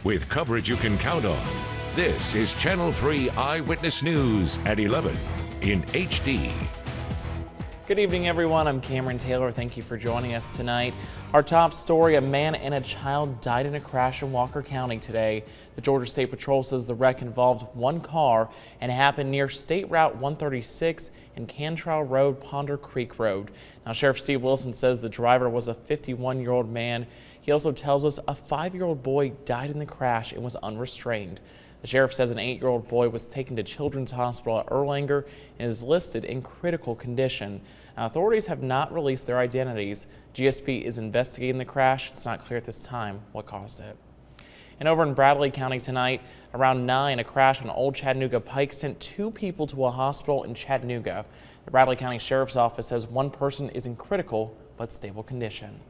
with coverage you can count on. This is Channel 3 Eyewitness News at 11 in HD. Good evening, everyone. I'm Cameron Taylor. Thank you for joining us tonight. Our top story, a man and a child died in a crash in Walker County today. The Georgia State Patrol says the wreck involved one car and happened near State Route 136 and Cantrell Road, Ponder Creek Road. Now, Sheriff Steve Wilson says the driver was a 51-year-old man. He also tells us a 5-year-old boy died in the crash and was unrestrained. The sheriff says an 8-year-old boy was taken to Children's Hospital at Erlanger and is listed in critical condition. Now, authorities have not released their identities. GSP is investigating the crash. It's not clear at this time what caused it. And over in Bradley County tonight, around 9, a crash on Old Chattanooga Pike sent 2 people to a hospital in Chattanooga. The Bradley County Sheriff's Office says one person is in critical but stable condition.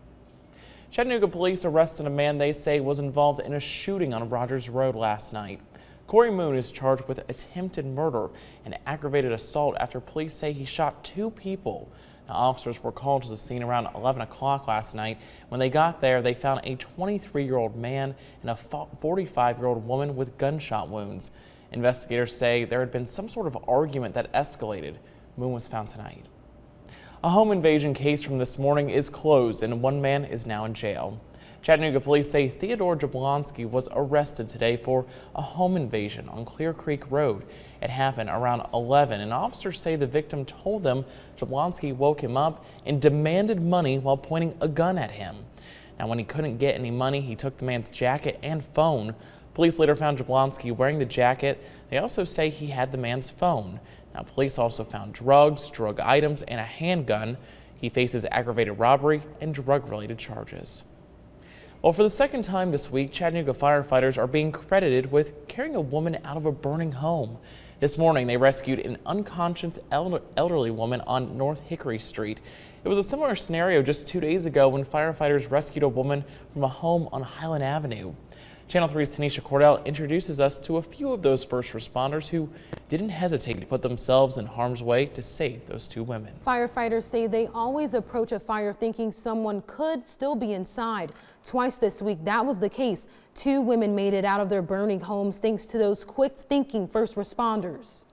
Chattanooga police arrested a man they say was involved in a shooting on Rogers Road last night. Corey Moon is charged with attempted murder and aggravated assault after police say he shot 2 people. Now, officers were called to the scene around 11 o'clock last night. When they got there, they found a 23-year-old man and a 45-year-old woman with gunshot wounds. Investigators say there had been some sort of argument that escalated. Moon was found tonight. A home invasion case from this morning is closed and one man is now in jail. Chattanooga police say Theodore Jablonski was arrested today for a home invasion on Clear Creek Road. It happened around 11, and officers say the victim told them Jablonski woke him up and demanded money while pointing a gun at him. Now, when he couldn't get any money, he took the man's jacket and phone. Police later found Jablonski wearing the jacket. They also say he had the man's phone. Now, police also found drugs, drug items, and a handgun. He faces aggravated robbery and drug-related charges. Well, for the second time this week, Chattanooga firefighters are being credited with carrying a woman out of a burning home. This morning, they rescued an unconscious elderly woman on North Hickory Street. It was a similar scenario just 2 days ago when firefighters rescued a woman from a home on Highland Avenue. Channel 3's Tanisha Cordell introduces us to a few of those first responders who didn't hesitate to put themselves in harm's way to save those 2 women. Firefighters say they always approach a fire thinking someone could still be inside. Twice this week, that was the case. 2 women made it out of their burning homes thanks to those quick-thinking first responders.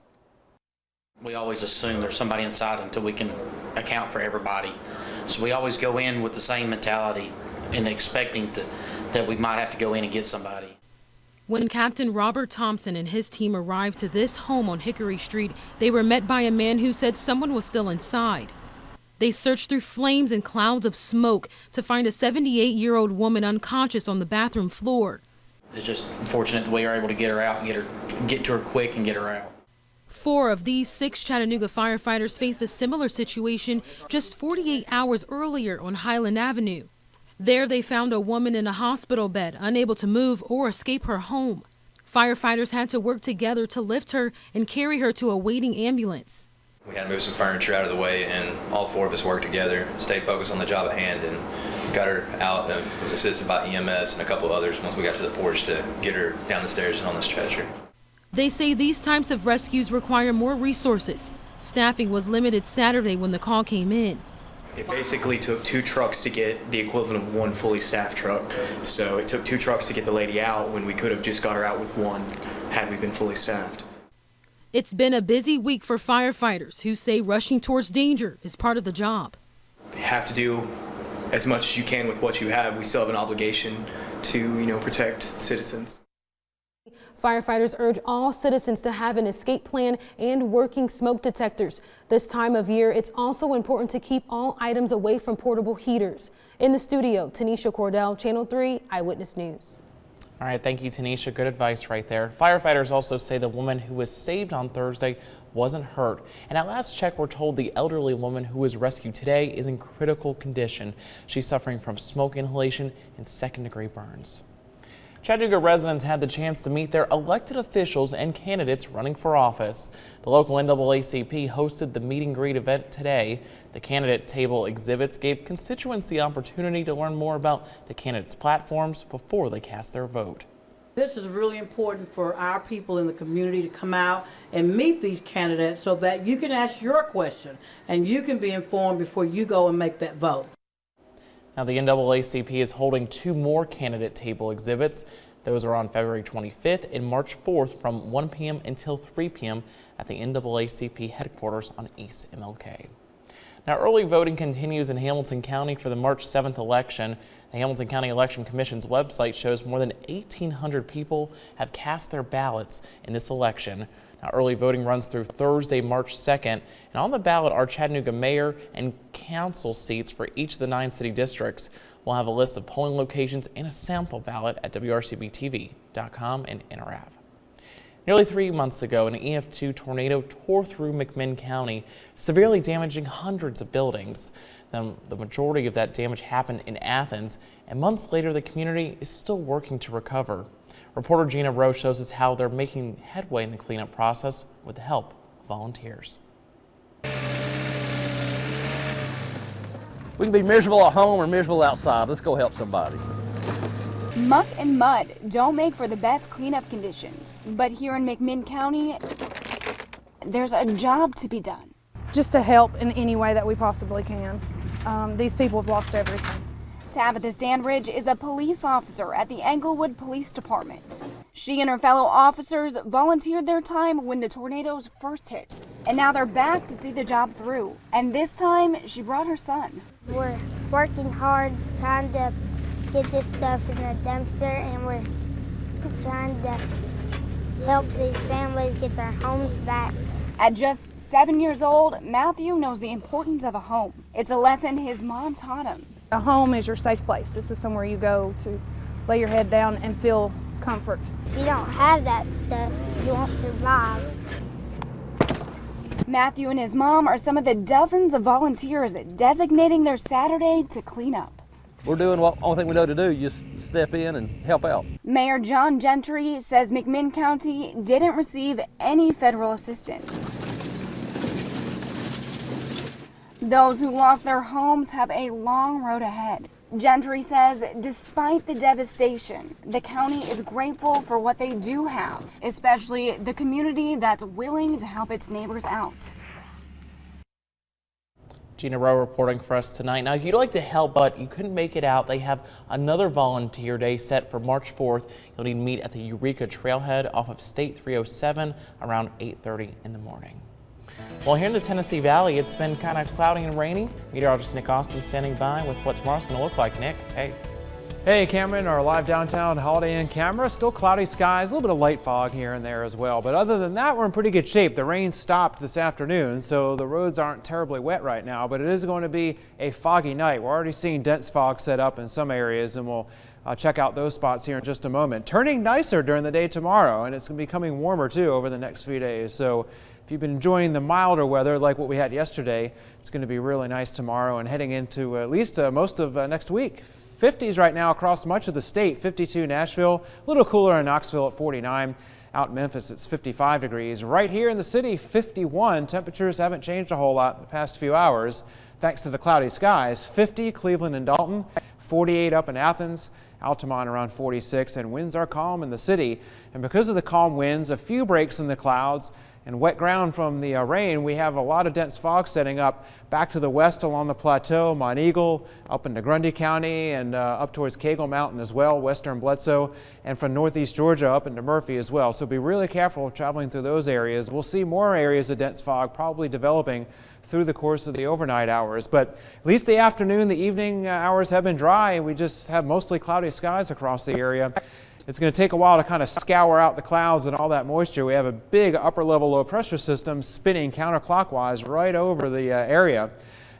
We always assume there's somebody inside until we can account for everybody. So we always go in with the same mentality and expecting that we might have to go in and get somebody. When Captain Robert Thompson and his team arrived to this home on Hickory Street, they were met by a man who said someone was still inside. They searched through flames and clouds of smoke to find a 78-year-old woman unconscious on the bathroom floor. It's just unfortunate that we were able to get her out and get to her quick and get her out. 4 of these 6 Chattanooga firefighters faced a similar situation just 48 hours earlier on Highland Avenue. There they found a woman in a hospital bed, unable to move or escape her home. Firefighters had to work together to lift her and carry her to a waiting ambulance. We had to move some furniture out of the way, and all 4 of us worked together, stayed focused on the job at hand, and got her out and was assisted by EMS and a couple others once we got to the porch to get her down the stairs and on the stretcher. They say these types of rescues require more resources. Staffing was limited Saturday when the call came in. It basically took 2 trucks to get the equivalent of 1 fully staffed truck. So it took 2 trucks to get the lady out when we could have just got her out with 1 had we been fully staffed. It's been a busy week for firefighters who say rushing towards danger is part of the job. You have to do as much as you can with what you have. We still have an obligation to, protect citizens. Firefighters urge all citizens to have an escape plan and working smoke detectors. This time of year, it's also important to keep all items away from portable heaters. In the studio, Tanisha Cordell, Channel 3 Eyewitness News. All right, thank you, Tanisha. Good advice right there. Firefighters also say the woman who was saved on Thursday wasn't hurt. And at last check, we're told the elderly woman who was rescued today is in critical condition. She's suffering from smoke inhalation and second-degree burns. Chattanooga residents had the chance to meet their elected officials and candidates running for office. The local NAACP hosted the meet and greet event today. The candidate table exhibits gave constituents the opportunity to learn more about the candidates' platforms before they cast their vote. This is really important for our people in the community to come out and meet these candidates so that you can ask your question and you can be informed before you go and make that vote. Now, the NAACP is holding 2 more candidate table exhibits. Those are on February 25th and March 4th from 1 p.m. until 3 p.m. at the NAACP headquarters on East MLK. Now, early voting continues in Hamilton County for the March 7th election. The Hamilton County Election Commission's website shows more than 1,800 people have cast their ballots in this election. Now, early voting runs through Thursday, March 2nd, and on the ballot are Chattanooga mayor and council seats for each of the 9 city districts. We'll have a list of polling locations and a sample ballot at WRCBTV.com and NRAV. Nearly 3 months ago, an ETSU tornado tore through McMinn County, severely damaging hundreds of buildings. The majority of that damage happened in Athens, and months later, the community is still working to recover. Reporter Gina Rowe shows us how they're making headway in the cleanup process with the help of volunteers. We can be miserable at home or miserable outside. Let's go help somebody. Muck and mud don't make for the best cleanup conditions, but here in McMinn County, there's a job to be done. Just to help in any way that we possibly can. These people have lost everything. Tabitha Standridge is a police officer at the Englewood Police Department. She and her fellow officers volunteered their time when the tornadoes first hit, and now they're back to see the job through. And this time, she brought her son. We're working hard, trying to get this stuff in the dumpster, and we're trying to help these families get their homes back. At just 7 years old, Matthew knows the importance of a home. It's a lesson his mom taught him. A home is your safe place. This is somewhere you go to lay your head down and feel comfort. If you don't have that stuff, you won't survive. Matthew and his mom are some of the dozens of volunteers designating their Saturday to clean up. We're doing what only thing we know to do, just step in and help out. Mayor John Gentry says McMinn County didn't receive any federal assistance. Those who lost their homes have a long road ahead. Gentry says despite the devastation, the county is grateful for what they do have, especially the community that's willing to help its neighbors out. Gina Rowe reporting for us tonight. Now, if you'd like to help, but you couldn't make it out, they have another volunteer day set for March 4th. You'll need to meet at the Eureka Trailhead off of State 307 around 8:30 in the morning. Well, here in the Tennessee Valley, it's been kind of cloudy and rainy. Meteorologist Nick Austin standing by with what tomorrow's going to look like. Nick, hey. Hey Cameron, our live downtown Holiday Inn camera. Still cloudy skies, a little bit of light fog here and there as well. But other than that, we're in pretty good shape. The rain stopped this afternoon, so the roads aren't terribly wet right now, but it is going to be a foggy night. We're already seeing dense fog set up in some areas, and we'll check out those spots here in just a moment. Turning nicer during the day tomorrow, and it's going to be becoming warmer too over the next few days. So if you've been enjoying the milder weather like what we had yesterday, it's going to be really nice tomorrow and heading into at least most of next week. 50s right now across much of the state. 52 Nashville, a little cooler in Knoxville at 49. Out in Memphis, it's 55 degrees. Right here in the city, 51. Temperatures haven't changed a whole lot in the past few hours thanks to the cloudy skies. 50 Cleveland and Dalton, 48 up in Athens, Altamont around 46, and winds are calm in the city. And because of the calm winds, a few breaks in the clouds, and wet ground from the rain, we have a lot of dense fog setting up back to the west along the plateau, Mont Eagle, up into Grundy County, and up towards Cagle Mountain as well, western Bledsoe, and from northeast Georgia up into Murphy as well. So be really careful traveling through those areas. We'll see more areas of dense fog probably developing through the course of the overnight hours. But at least the afternoon, the evening hours have been dry. We just have mostly cloudy skies across the area. It's going to take a while to kind of scour out the clouds and all that moisture. We have a big upper level low pressure system spinning counterclockwise right over the area.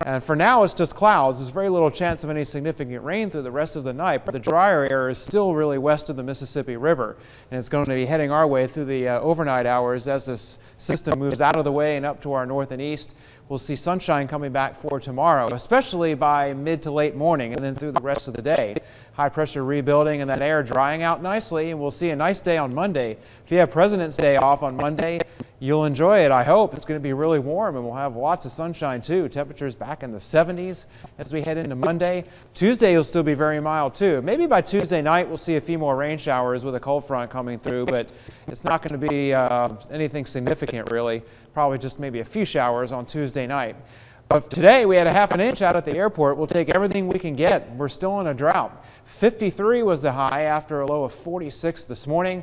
And for now, it's just clouds. There's very little chance of any significant rain through the rest of the night, but the drier air is still really west of the Mississippi River. And it's going to be heading our way through the overnight hours as this system moves out of the way and up to our north and east. We'll see sunshine coming back for tomorrow, especially by mid to late morning and then through the rest of the day. High pressure rebuilding and that air drying out nicely, and we'll see a nice day on Monday. If you have President's Day off on Monday, you'll enjoy it, I hope. It's going to be really warm, and we'll have lots of sunshine too. Temperatures back in the 70s as we head into Monday. Tuesday will still be very mild too. Maybe by Tuesday night we'll see a few more rain showers with a cold front coming through, but it's not going to be anything significant really. Probably just maybe a few showers on Tuesday night. But today we had a half an inch out at the airport. We'll take everything we can get. We're still in a drought. 53 was the high after a low of 46 this morning.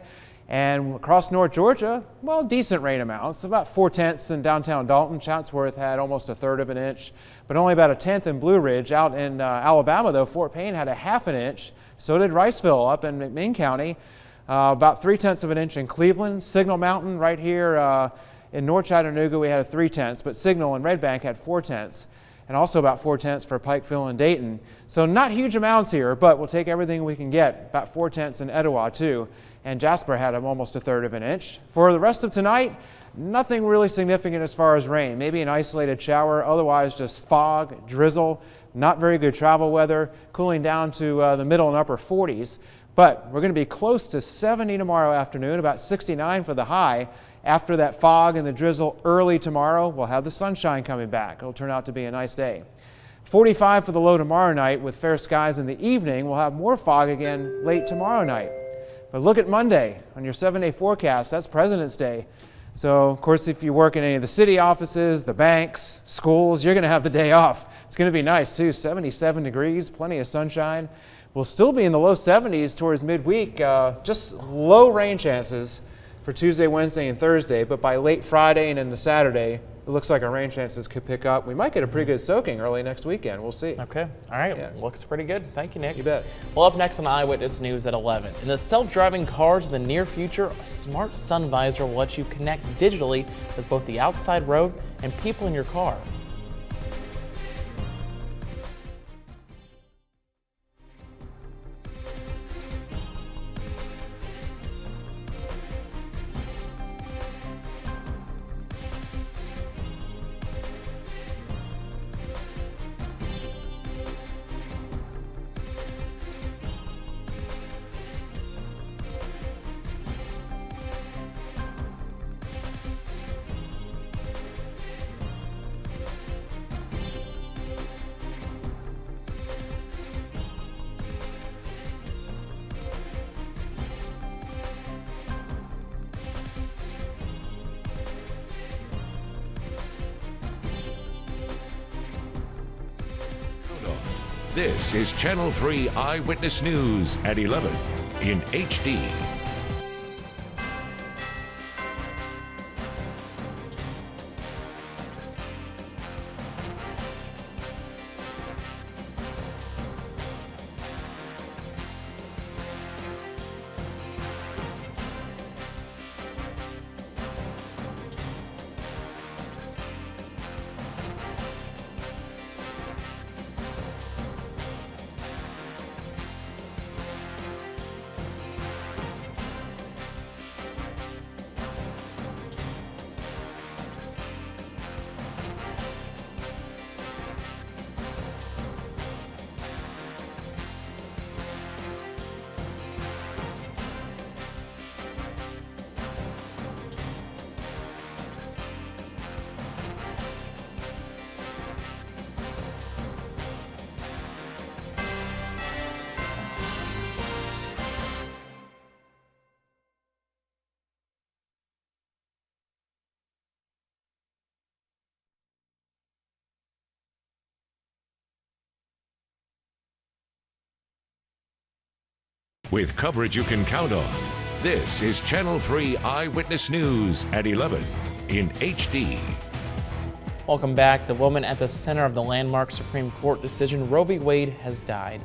And across North Georgia, well, decent rain amounts, about 4/10 in downtown Dalton. Chatsworth had almost 1/3 of an inch, but only about 1/10 in Blue Ridge. Out in Alabama, though, Fort Payne had a half an inch. So did Riceville up in McMinn County. About 3/10 of an inch in Cleveland. Signal Mountain right here in North Chattanooga, we had a 3/10, but Signal and Red Bank had 4/10. And also about 4/10 for Pikeville and Dayton. So not huge amounts here, but we'll take everything we can get. About 4/10 in Etowah too. And Jasper had almost 1/3 of an inch. For the rest of tonight, nothing really significant as far as rain. Maybe an isolated shower, otherwise just fog, drizzle, not very good travel weather, cooling down to the middle and upper 40s. But we're going to be close to 70 tomorrow afternoon, about 69 for the high. After that fog and the drizzle early tomorrow, we'll have the sunshine coming back. It'll turn out to be a nice day. 45 for the low tomorrow night with fair skies in the evening. We'll have more fog again late tomorrow night. But look at Monday on your 7-day forecast. That's President's Day. So, of course, if you work in any of the city offices, the banks, schools, you're going to have the day off. It's going to be nice, too. 77 degrees, plenty of sunshine. We'll still be in the low 70s towards midweek. Just low rain chances for Tuesday, Wednesday, and Thursday. But by late Friday and into Saturday, it looks like our rain chances could pick up. We might get a pretty good soaking early next weekend. We'll see. Okay. All right. Yeah. Looks pretty good. Thank you, Nick. You bet. Well, up next on Eyewitness News at 11. In the self-driving cars in the near future, a smart sun visor will let you connect digitally with both the outside road and people in your car. This is Channel 3 Eyewitness News at 11 in HD. With coverage you can count on, this is Channel 3 Eyewitness News at 11 in HD. Welcome back. The woman at the center of the landmark Supreme Court decision, Roe v. Wade, has died.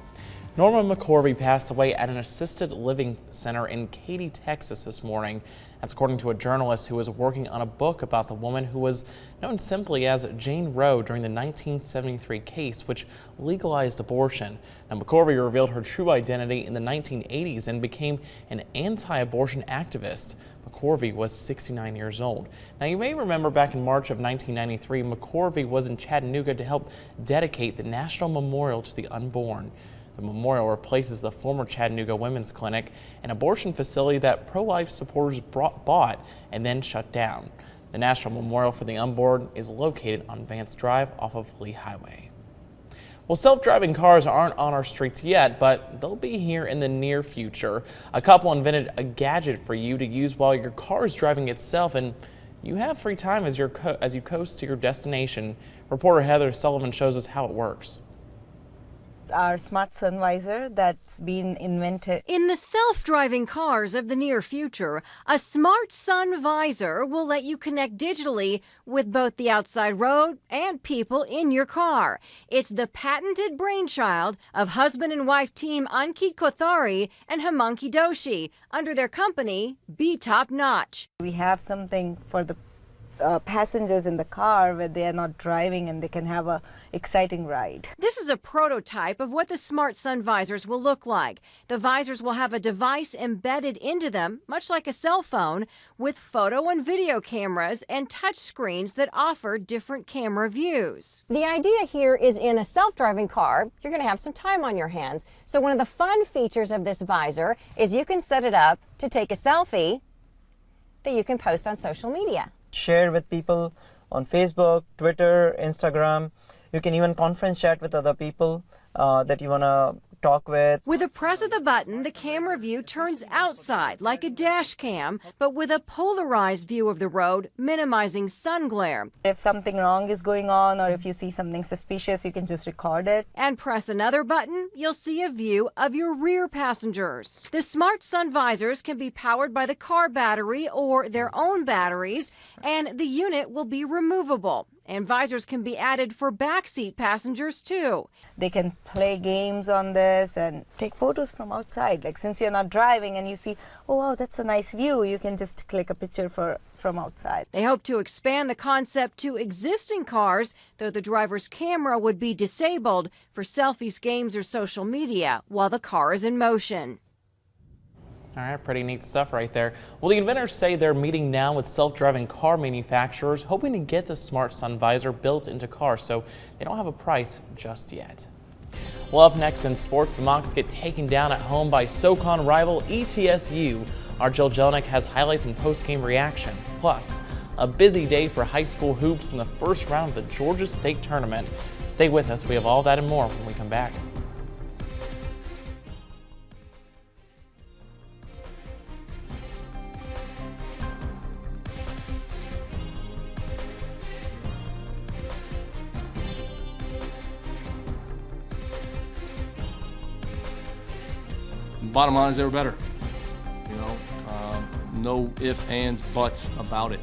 Norma McCorvey passed away at an assisted living center in Katy, Texas this morning. That's according to a journalist who was working on a book about the woman who was known simply as Jane Roe during the 1973 case which legalized abortion. Now, McCorvey revealed her true identity in the 1980s and became an anti-abortion activist. McCorvey was 69 years old. Now, you may remember back in March of 1993, McCorvey was in Chattanooga to help dedicate the National Memorial to the Unborn. The memorial replaces the former Chattanooga Women's Clinic, an abortion facility that pro-life supporters bought and then shut down. The National Memorial for the Unborn is located on Vance Drive off of Lee Highway. Well, self-driving cars aren't on our streets yet, but they'll be here in the near future. A couple invented a gadget for you to use while your car is driving itself, and You have free time as you coast to your destination. Reporter Heather Sullivan shows us how it works. Our smart sun visor that's been invented. In the self-driving cars of the near future, a smart sun visor will let you connect digitally with both the outside road and people in your car. It's the patented brainchild of husband and wife team Ankit Kothari and Himanki Doshi under their company Be Top Notch. We have something for the passengers in the car where they are not driving and they can have a exciting ride. This is a prototype of what the smart sun visors will look like. The visors will have a device embedded into them, much like a cell phone, with photo and video cameras and touch screens that offer different camera views. The idea here is in a self-driving car, you're going to have some time on your hands. So one of the fun features of this visor is you can set it up to take a selfie that you can post on social media. Share with people on Facebook, Twitter, Instagram. You can even conference chat with other people that you want to talk with. With a press of the button, the camera view turns outside like a dash cam, but with a polarized view of the road, minimizing sun glare. If something wrong is going on or if you see something suspicious, you can just record it. And press another button, you'll see a view of your rear passengers. The smart sun visors can be powered by the car battery or their own batteries, and the unit will be removable. And visors can be added for backseat passengers too. They can play games on this and take photos from outside. Like since you're not driving and you see, oh wow, that's a nice view, you can just click a picture from outside. They hope to expand the concept to existing cars, though the driver's camera would be disabled for selfies, games, or social media while the car is in motion. All right, pretty neat stuff right there. Well, the inventors say they're meeting now with self-driving car manufacturers, hoping to get the smart sun visor built into cars, so they don't have a price just yet. Well, up next in sports, the Mocs get taken down at home by SoCon rival ETSU. Our Jill Jelinek has highlights and post-game reaction. Plus, a busy day for high school hoops in the first round of the Georgia State Tournament. Stay with us. We have all that and more when we come back. Bottom line is they were better. You know, no ifs, ands, buts about it.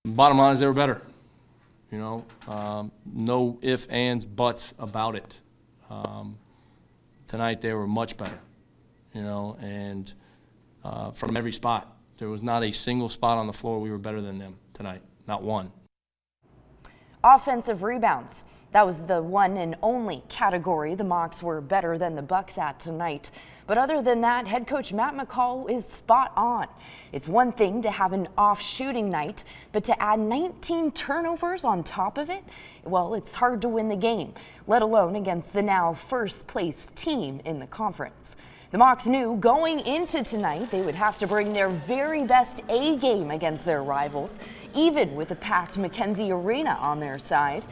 Bottom line is they were better. You know, no ifs, ands, buts about it. Tonight they were much better. You know, and from every spot, there was not a single spot on the floor we were better than them tonight. Not one. Offensive rebounds. That was the one and only category the Mocs were better than the Bucks at tonight. But other than that, head coach Matt McCall is spot on. It's one thing to have an off shooting night, but to add 19 turnovers on top of it, well, it's hard to win the game, let alone against the now first place team in the conference. The Mocs knew going into tonight they would have to bring their very best A game against their rivals, even with a packed McKenzie Arena on their side.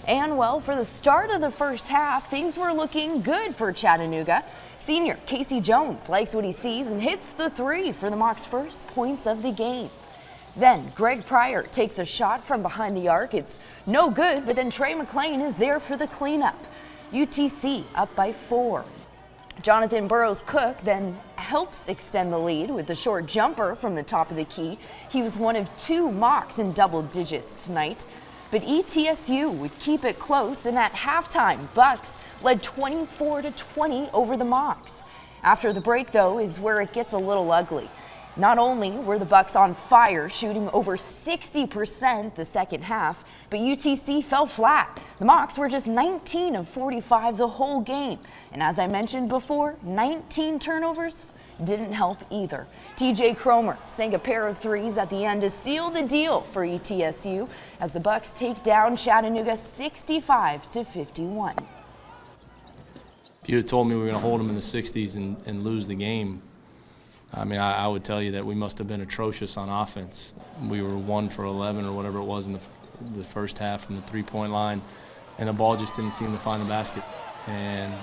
And well, for the start of the first half, things were looking good for Chattanooga. Senior Casey Jones likes what he sees and hits the three for the Mocs' first points of the game. Then Greg Pryor takes a shot from behind the arc. It's no good, but then Trey McLean is there for the cleanup. UTC up by 4. Jonathan Burrows-Cook then helps extend the lead with the short jumper from the top of the key. He was one of 2 Mocs in double digits tonight. But ETSU would keep it close, and at halftime, Bucks led 24-20 over the Mocs. After the break, though, is where it gets a little ugly. Not only were the Bucks on fire, shooting over 60% the second half, but UTC fell flat. The Mocs were just 19 of 45 the whole game. And as I mentioned before, 19 turnovers didn't help either. TJ Cromer sank a pair of threes at the end to seal the deal for ETSU as the Bucks take down Chattanooga 65-51. If you had told me we were going to hold them in the 60s and lose the game, I mean, I would tell you that we must have been atrocious on offense. We were 1 for 11 or whatever it was in the first half from the three-point line, and the ball just didn't seem to find the basket. And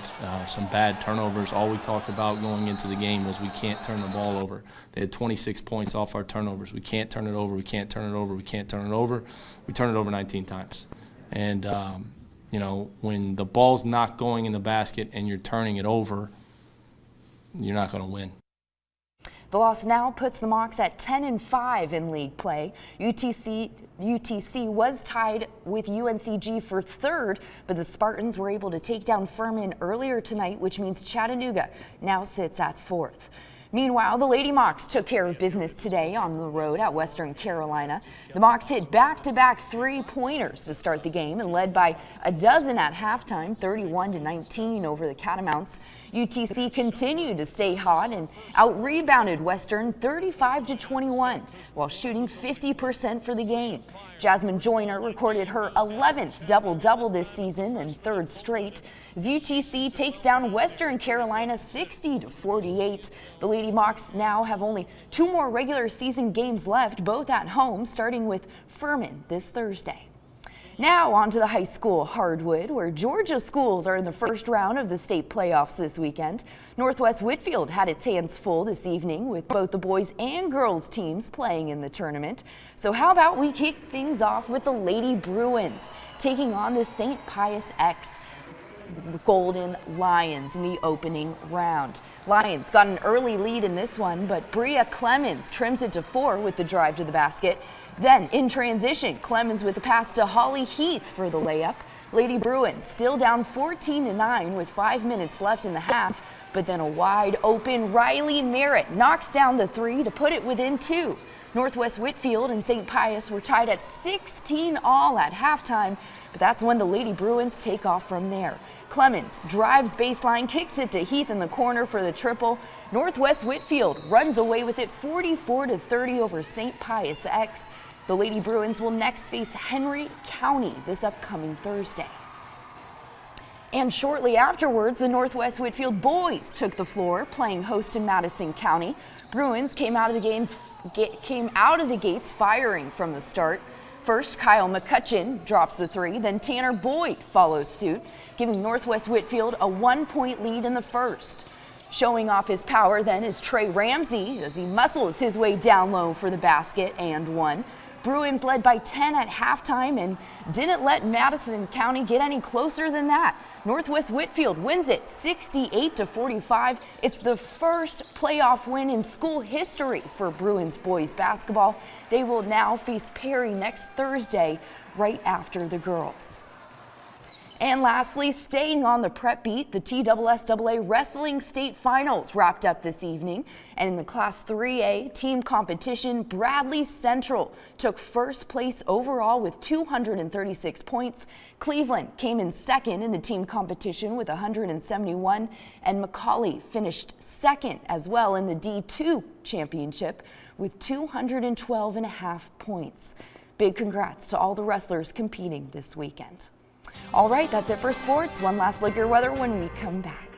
some bad turnovers. All we talked about going into the game was we can't turn the ball over. They had 26 points off our turnovers. We can't turn it over. We can't turn it over. We can't turn it over. We turned it over 19 times. And, you know, when the ball's not going in the basket and you're turning it over, you're not going to win. The loss now puts the Mocs at 10-5 in league play. UTC was tied with UNCG for 3rd, but the Spartans were able to take down Furman earlier tonight, which means Chattanooga now sits at 4th. Meanwhile, the Lady Mocs took care of business today on the road at Western Carolina. The Mocs hit back-to-back three-pointers to start the game and led by a dozen at halftime, 31-19 over the Catamounts. UTC continued to stay hot and out-rebounded Western 35-21 while shooting 50% for the game. Jasmine Joyner recorded her 11th double-double this season and 3rd straight as UTC takes down Western Carolina 60-48. The Lady Mocs now have only 2 more regular season games left, both at home, starting with Furman this Thursday. Now on to the high school hardwood, where Georgia schools are in the first round of the state playoffs this weekend. Northwest Whitfield had its hands full this evening with both the boys and girls teams playing in the tournament. So how about we kick things off with the Lady Bruins taking on the St. Pius X Golden Lions in the opening round. Lions got an early lead in this one, but Bria Clemens trims it to 4 with the drive to the basket. Then in transition, Clemens with the pass to Holly Heath for the layup. Lady Bruins still down 14-9 with 5 minutes left in the half, but then a wide open Riley Merritt knocks down the 3 to put it within 2. Northwest Whitfield and St. Pius were tied at 16 all at halftime, but that's when the Lady Bruins take off from there. Clemens drives baseline, kicks it to Heath in the corner for the triple. Northwest Whitfield runs away with it 44-30 over St. Pius X. The Lady Bruins will next face Henry County this upcoming Thursday. And shortly afterwards, the Northwest Whitfield boys took the floor, playing host to Madison County. Bruins came out of the gates firing from the start. First, Kyle McCutcheon drops the 3, then Tanner Boyd follows suit, giving Northwest Whitfield a 1-point lead in the first. Showing off his power then is Trey Ramsey as he muscles his way down low for the basket and 1. Bruins led by 10 at halftime and didn't let Madison County get any closer than that. Northwest Whitfield wins it 68-45. It's the first playoff win in school history for Bruins boys basketball. They will now face Perry next Thursday right after the girls. And lastly, staying on the prep beat, the TSSAA Wrestling State Finals wrapped up this evening. And in the Class 3A team competition, Bradley Central took first place overall with 236 points. Cleveland came in second in the team competition with 171, and McCauley finished second as well in the D2 championship with 212.5 points. Big congrats to all the wrestlers competing this weekend. All right, that's it for sports. One last look at your weather when we come back.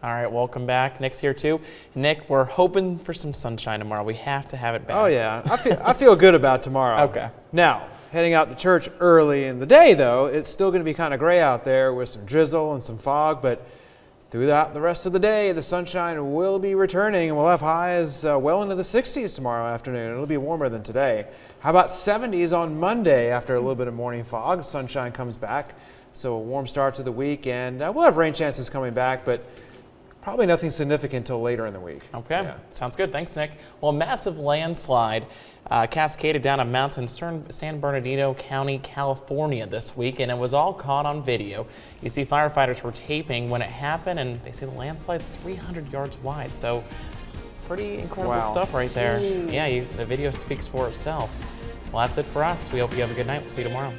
All right, welcome back. Nick's here too. Nick, we're hoping for some sunshine tomorrow. We have to have it back. Oh yeah, I feel good about tomorrow. Okay. Now, heading out to church early in the day though, it's still going to be kind of gray out there with some drizzle and some fog, but throughout the rest of the day, the sunshine will be returning and we'll have highs well into the 60s tomorrow afternoon. It'll be warmer than today. How about 70s on Monday after a little bit of morning fog? Sunshine comes back, so a warm start to the week, and we'll have rain chances coming back, but probably nothing significant until later in the week. Okay, Yeah. sounds good. Thanks, Nick. Well, a massive landslide cascaded down a mountain in San Bernardino County, California this week, and it was all caught on video. You see firefighters were taping when it happened, and they say the landslide's 300 yards wide, so pretty incredible stuff right there. Jeez. Yeah, the video speaks for itself. Well, that's it for us. We hope you have a good night. We'll see you tomorrow.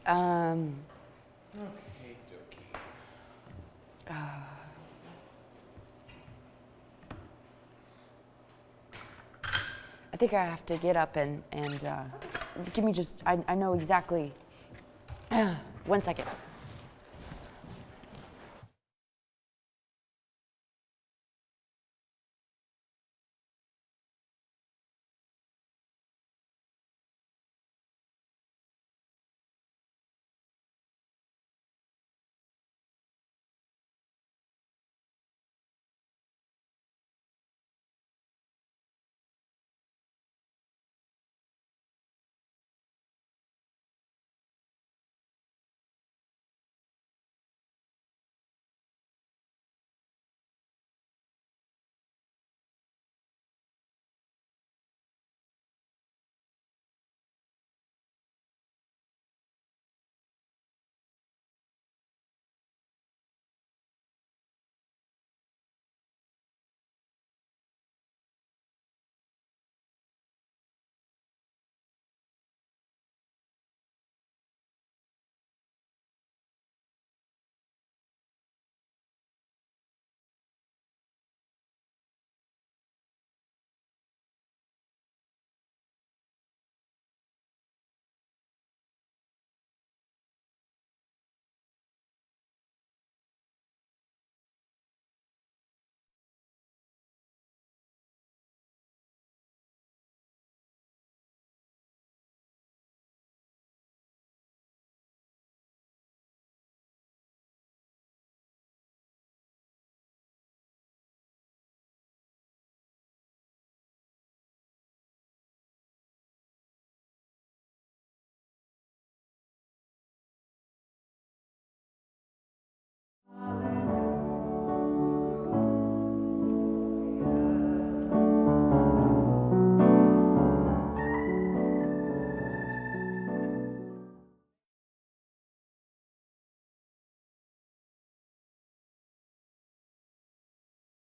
Okay, I think I have to get up and give me just, I know exactly, 1 second.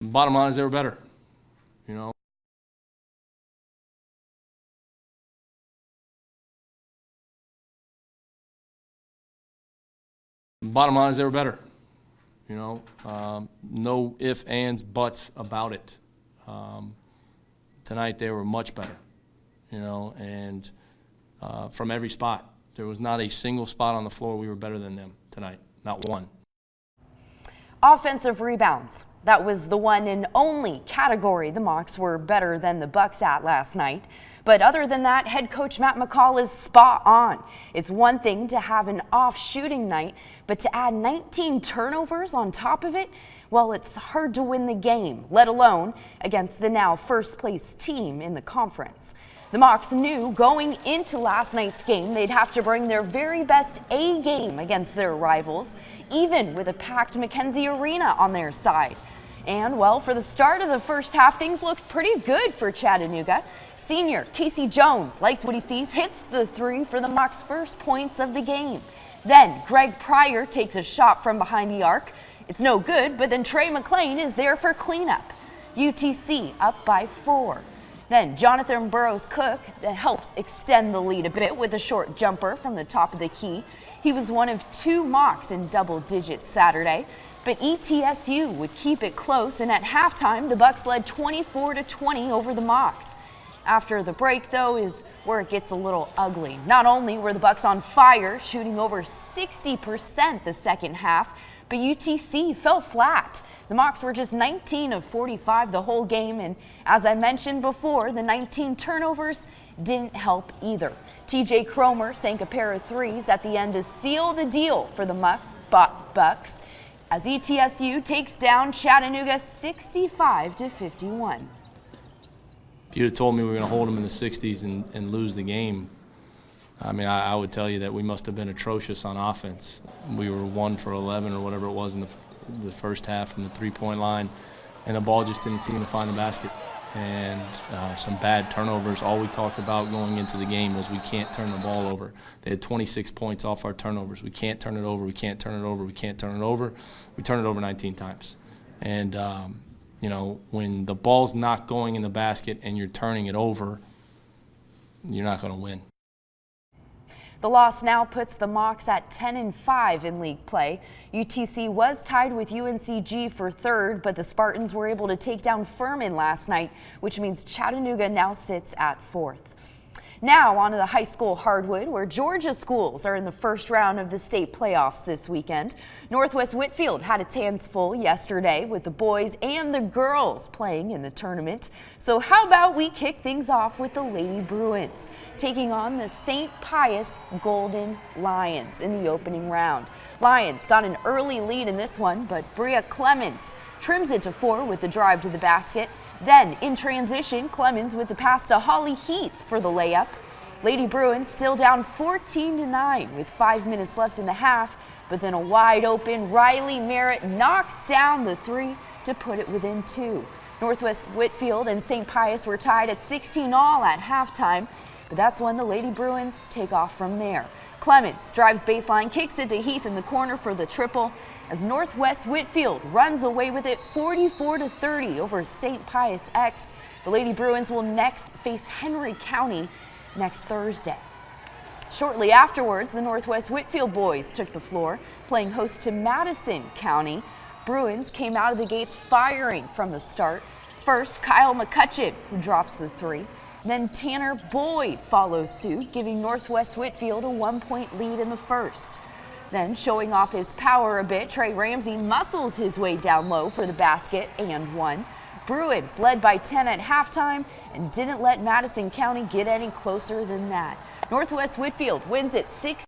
Bottom line is they were better, you know. Bottom line is they were better, you know. No ifs, ands, buts about it. Tonight they were much better, you know, and from every spot. There was not a single spot on the floor we were better than them tonight, not one. Offensive rebounds. That was the one and only category the Mocs were better than the Bucks at last night. But other than that, head coach Matt McCall is spot on. It's one thing to have an off shooting night, but to add 19 turnovers on top of it, well, it's hard to win the game, let alone against the now first place team in the conference. The Mocs knew going into last night's game they'd have to bring their very best A game against their rivals, even with a packed McKenzie Arena on their side. And, well, for the start of the first half, things looked pretty good for Chattanooga. Senior Casey Jones likes what he sees, hits the three for the Mocs' first points of the game. Then Greg Pryor takes a shot from behind the arc. It's no good, but then Trey McLean is there for cleanup. UTC up by 4. Then Jonathan Burrows-Cook helps extend the lead a bit with a short jumper from the top of the key. He was one of 2 Mocs in double digits Saturday, but ETSU would keep it close, and at halftime the Bucks led 24-20 over the Mocs. After the break, though, is where it gets a little ugly. Not only were the Bucks on fire, shooting over 60% the second half, but UTC fell flat. The Mocs were just 19 of 45 the whole game, and as I mentioned before, the 19 turnovers didn't help either. TJ Cromer sank a pair of threes at the end to seal the deal for the Bucks as ETSU takes down Chattanooga 65-51. If you'd have told me we were going to hold them in the 60s and lose the game, I mean, I would tell you that we must have been atrocious on offense. We were 1 for 11 or whatever it was in the first half from the three-point line, and the ball just didn't seem to find the basket. And some bad turnovers. All we talked about going into the game was we can't turn the ball over. They had 26 points off our turnovers. We can't turn it over. We can't turn it over. We can't turn it over. We turned it over 19 times. And you know, when the ball's not going in the basket and you're turning it over, you're not going to win. The loss now puts the Mocs at 10-5 in league play. UTC was tied with UNCG for third, but the Spartans were able to take down Furman last night, which means Chattanooga now sits at fourth. Now on to the high school hardwood, where Georgia schools are in the first round of the state playoffs this weekend. Northwest Whitfield had its hands full yesterday with the boys and the girls playing in the tournament. So how about we kick things off with the Lady Bruins, taking on the St. Pius Golden Lions in the opening round. Lions got an early lead in this one, but Bria Clemens trims it to 4 with the drive to the basket. Then, in transition, Clemens with the pass to Holly Heath for the layup. Lady Bruins still down 14-9 with 5 minutes left in the half, but then a wide open Riley Merritt knocks down the 3 to put it within 2. Northwest Whitfield and St. Pius were tied at 16 all at halftime, but that's when the Lady Bruins take off from there. Clemens drives baseline, kicks it to Heath in the corner for the triple, as Northwest Whitfield runs away with it 44-30 over St. Pius X. The Lady Bruins will next face Henry County next Thursday. Shortly afterwards, the Northwest Whitfield boys took the floor, playing host to Madison County. Bruins came out of the gates firing from the start. First, Kyle McCutcheon, who drops the 3. Then Tanner Boyd follows suit, giving Northwest Whitfield a 1-point lead in the first. Then, showing off his power a bit, Trey Ramsey muscles his way down low for the basket and 1. Bruins led by 10 at halftime and didn't let Madison County get any closer than that. Northwest Whitfield wins it 6